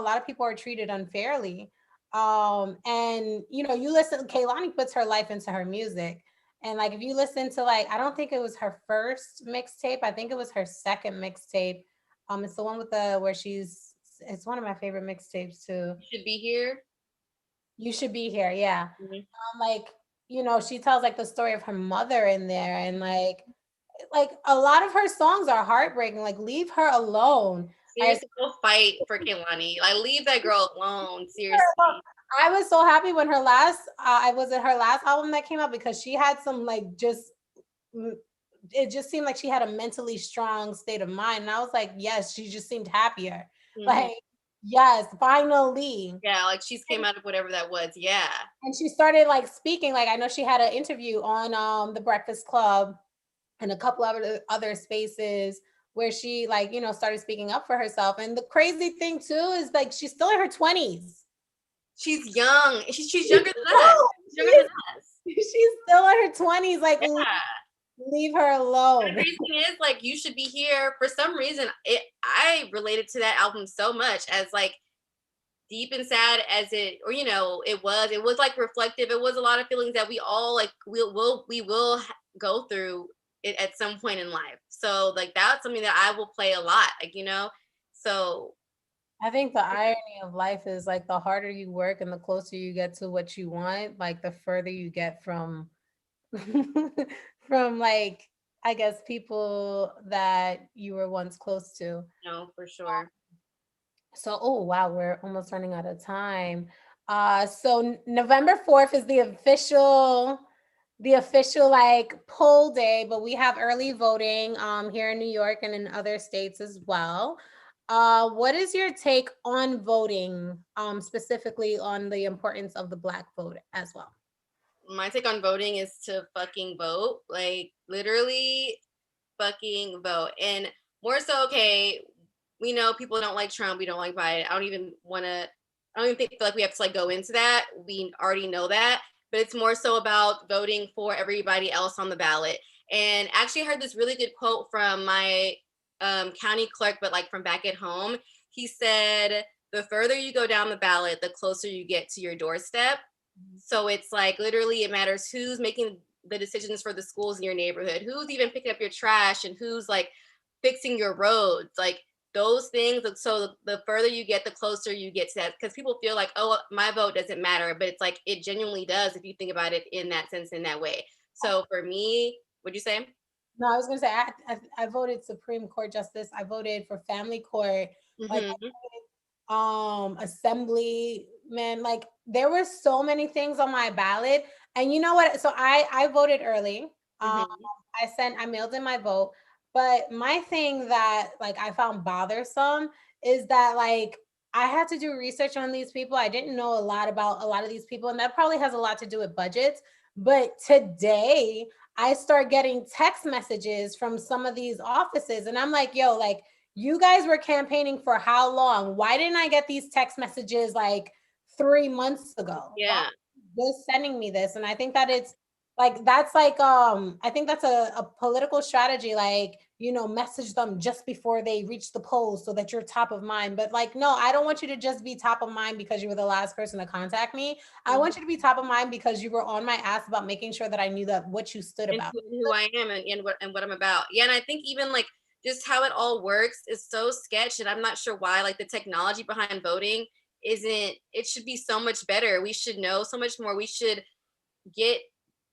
lot of people are treated unfairly. And you listen, Kaylani puts her life into her music. And like if you listen to like, I don't think it was her first mixtape, I think it was her second mixtape. It's the one with the where she's it's one of my favorite mixtapes too. You should be here. You should be here, yeah. Mhm. Like she tells like the story of her mother in there, and like a lot of her songs are heartbreaking. Like leave her alone. Like Seriously, go fight for Kehlani. Like, leave that girl alone. Seriously. I was so happy when I was at her last album that came out, because she had some like just it just seemed like she had a mentally strong state of mind, and I was like, yes, she just seemed happier. Mhm. Like, yes, finally. Yeah, like, she's came out of whatever that was. Yeah. And she started like speaking. Like I know she had an interview on the Breakfast Club and a couple of other spaces where she like started speaking up for herself. And the crazy thing too is like she's still in her 20s. She's young. She's younger than us. She's younger than us. She's still in her 20s. Like Yeah. leave her And the alone. crazy thing is, like, You Should Be Here, for some reason, I related to that album so much, as like deep and sad as it, or it was like reflective. It was a lot of feelings that we all like we will go through it at some point in life. So like, that's something that I will play a lot, so I think the irony of life is like the harder you work and the closer you get to what you want, like the further you get from from like I guess people that you were once close to. for sure. So, oh wow, we're almost running out of time. So November 4th is the official like poll day, but we have early voting here in New York and in other states as well. What is your take on voting, specifically on the importance of the Black vote as well? My take on voting is to fucking vote, like, literally fucking vote. And more so, okay, we know people don't like Trump, we don't like Biden. I don't even feel like we have to like go into that. We already know that. But it's more so about voting for everybody else on the ballot. And actually, I heard this really good quote from my county clerk, but like from back at home. He said, the further you go down the ballot, the closer you get to your doorstep. So it's like, literally, it matters who's making the decisions for the schools in your neighborhood, who's even picking up your trash, and who's like fixing your roads, like those things. So the further you get, the closer you get to that, because people feel like, oh, my vote doesn't matter, but it's like, it genuinely does if you think about it in that sense, in that way. So for me, what'd you say? No, I was gonna say I voted Supreme Court justice. I voted for family court. Like Mm-hmm. assemblyman. Like there were so many things on my ballot. And you know what? So I voted early. Um, Mm-hmm. I mailed in my vote. But my thing that like I found bothersome is that like I had to do research on these people. I didn't know a lot about a lot of these people, and that probably has a lot to do with budgets. But today I start getting text messages from some of these offices, and I'm like, yo, like you guys were campaigning for how long? Why didn't I get these text messages like 3 months ago? Why Yeah. just sending me this? And I think that it's like that's like I think that's a political strategy, like message them just before they reach the polls so that you're top of mind. But like, no, I don't want you to just be top of mind because you were the last person to contact me. I Mm-hmm. want you to be top of mind because you were on my ass about making sure that I knew that what you stood And about. who I am, and what I'm about. Yeah, and I think even like just how it all works is so sketch, and I'm not sure why. Like the technology behind voting isn't. It should be so much better. We should know so much more. We should get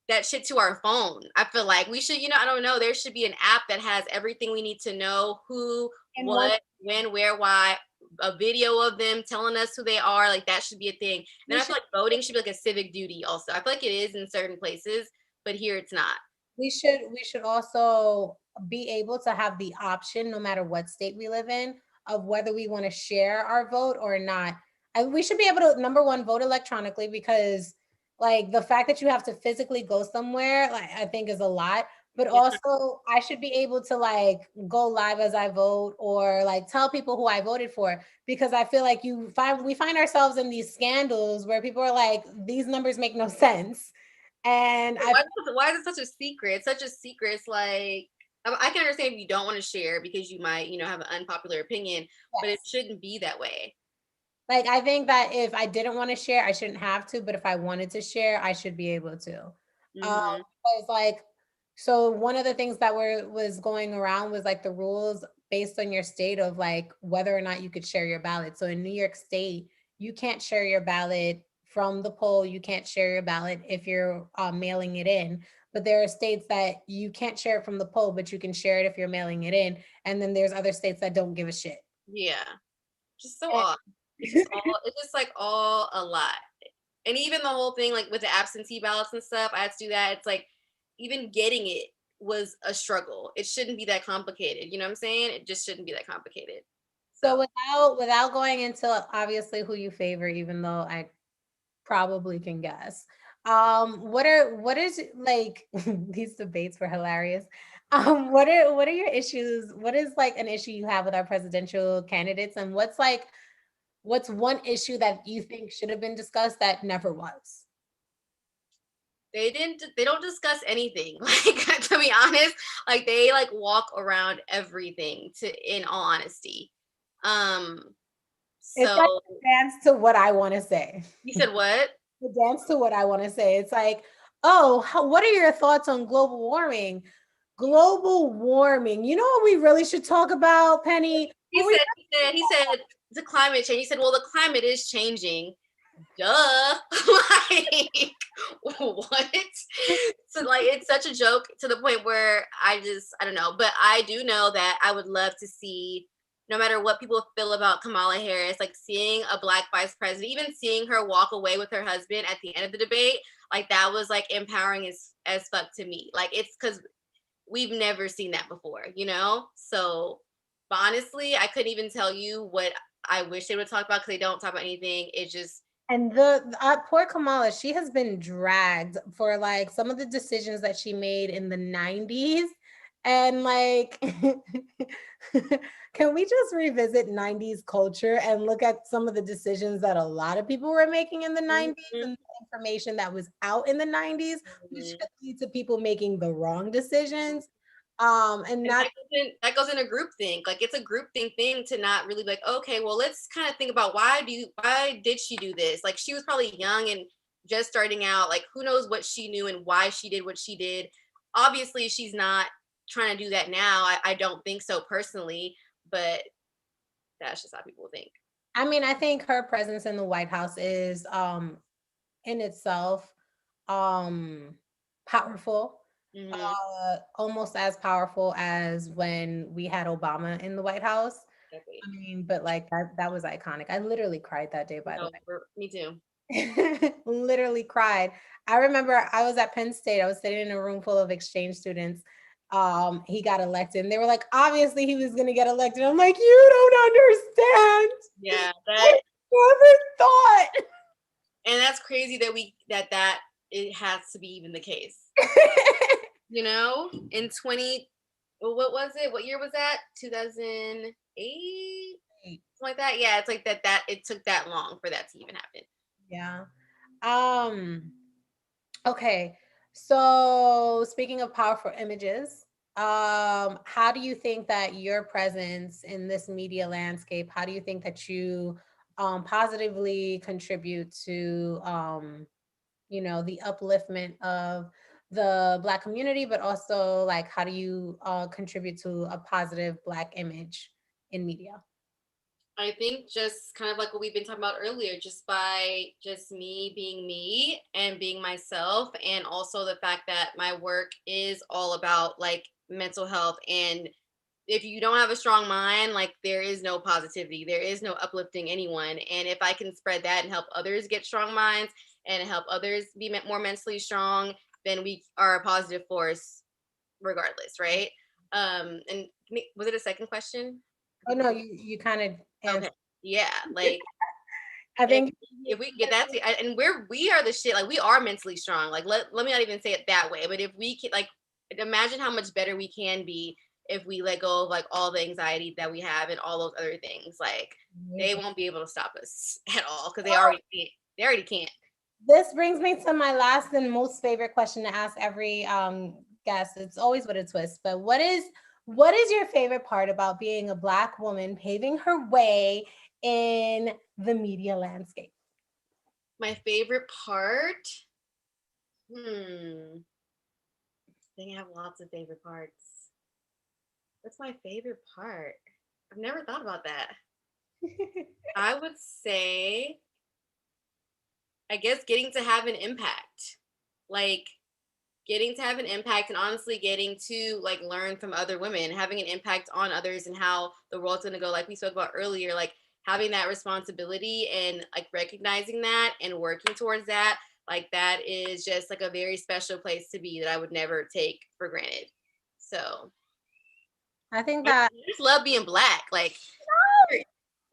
that shit to our phone. I feel like we should, I don't know, there should be an app that has everything we need to know: who, And one, what, when, where, why, a video of them telling us who they are. Like that should be a thing. And we then I should feel like voting should be like a civic duty also. I feel like it is in certain places, but here it's not. we should also be able to have the option, no matter what state we live in, of whether we want to share our vote or not. And we should be able to, number one, vote electronically, because like the fact that you have to physically go somewhere, like I think is a lot. But Yeah. also I should be able to like go live as I vote, or like tell people who I voted for, because I feel like we find ourselves in these scandals where people are like, these numbers make no sense. And I Why is it such a secret? It's such a secret. It's like I can understand if you don't want to share because you might, have an unpopular opinion, but it yes. shouldn't be that way. Like, I think that if I didn't want to share, I shouldn't have to, but if I wanted to share, I should be able to. Hmm. Because like, so one of the things that was going around was like the rules based on your state of like whether or not you could share your ballot. So in New York State, you can't share your ballot from the poll. You can't share your ballot if you're mailing it in. But there are states that you can't share it from the poll, but you can share it if you're mailing it in. And then there's other states that don't give a shit. Yeah. Just so And odd. It's just like all a lot. And even the whole thing, like with the absentee ballots and stuff, I had to do that. It's like even getting it was a struggle. It shouldn't be that complicated. You know what I'm saying? It just shouldn't be that complicated. So So without going into obviously who you favor, even though I probably can guess, what is like these debates were hilarious. What are your issues? What is like an issue you have with our presidential candidates, and what's one issue that you think should have been discussed that never was? they don't discuss anything. Like to be honest, like they like walk around everything in all honesty. Um It's like so a dance to what I want to say. you said what? The dance to what I want to say. It's like, oh, what are your thoughts on global warming? Global warming. You know what we really should talk about, Pennie? He said, he said the climate change. He said, well, the climate is changing. Duh. Like, what? So, like, it's such a joke to the point where I don't know. But I do know that I would love to see, no matter what people feel about Kamala Harris, like seeing a Black vice president, even seeing her walk away with her husband at the end of the debate, like that was like empowering as fuck to me. Like, it's because we've never seen that before, So, but honestly, I couldn't even tell you what I wish they would talk about because they don't talk about anything. It just, And the poor Kamala, she has been dragged for like some of the decisions that she made in the 90s. And like, can we just revisit 90s culture and look at some of the decisions that a lot of people were making in the 90s Mhm, and the information that was out in the 90s, which mhm. could lead to people making the wrong decisions. And And not that goes in a group think. Like it's a group think thing to not really be like, okay, well, let's kind of think about why did she do this? Like she was probably young and just starting out. Like who knows what she knew and why she did what she did. Obviously, she's not trying to do that now. I don't think so personally, but that's just how people think. I mean, I think her presence in the White House is in itself um powerful, Hmm. almost as powerful as when we had Obama in the White House. Exactly. I mean, but like that was iconic. I literally cried that day, by the No, me too. way. Literally cried. I remember I was at Penn State. I was sitting in a room full of exchange students. He got elected and they were like, obviously he was gonna get elected. I'm like, you don't understand. Yeah, I never thought. and that's crazy that that it has to be even the case. In 20, well, what was it? What year was that? 2008? Something like that. Yeah, it's like that it took that long for that to even happen. Yeah. Um, okay. So speaking of powerful images, how do you think that your presence in this media landscape, how do you think that you positively contribute to the upliftment of the Black community, but also like how do you contribute to a positive Black image in media? I think just kind of like what we've been talking about earlier, just by just me being me and being myself, and also the fact that my work is all about like mental health. And if you don't have a strong mind, like there is no positivity, there is no uplifting anyone. And if I can spread that and help others get strong minds and help others be more mentally strong, then we are a positive force regardless, right? And was it a second question? I Oh think no, you kind of okay. answered. Yeah, like I if think if we can get that to, and we are the shit, like we are mentally strong. Like let me not even say it that way, but if we can, like, imagine how much better we can be if we let go of like all the anxiety that we have and all those other things. Like they won't be able to stop us at all because they already can't. They already can't. this brings me to my last and most favorite question to ask every guest. It's always with a twist, but what is your favorite part about being a Black woman paving her way in the media landscape? My favorite part. I think I have lots of favorite parts. What's my favorite part? I've never thought about that. I would say, I guess, getting to have an impact. Like getting to have an impact and honestly getting to like learn from other women, having an impact on others and how the world's going to go, like we spoke about earlier, like having that responsibility and like recognizing that and working towards that, like that is just like a very special place to be that I would never take for granted. So I think I that just love being Black. Like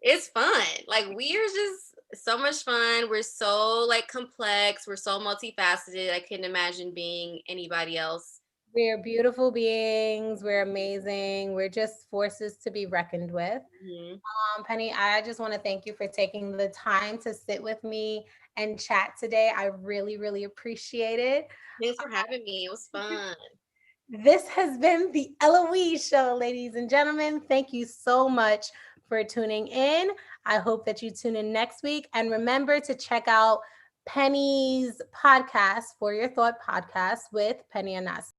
it's fun. Like we are just so much fun. We're so like complex. We're so multifaceted. I couldn't imagine being anybody else. we're beautiful beings, we're amazing, we're just forces to be reckoned with. Mhm. Penny, I just want to thank you for taking the time to sit with me and chat today. I really, really appreciate it. Thanks for having me. It was fun. This has been the Elouise Show, ladies and gentlemen. Thank you so much for tuning in. I hope that you tune in next week. And remember to check out Penny's podcast, For Your Thought podcast with Pennie and Anassi.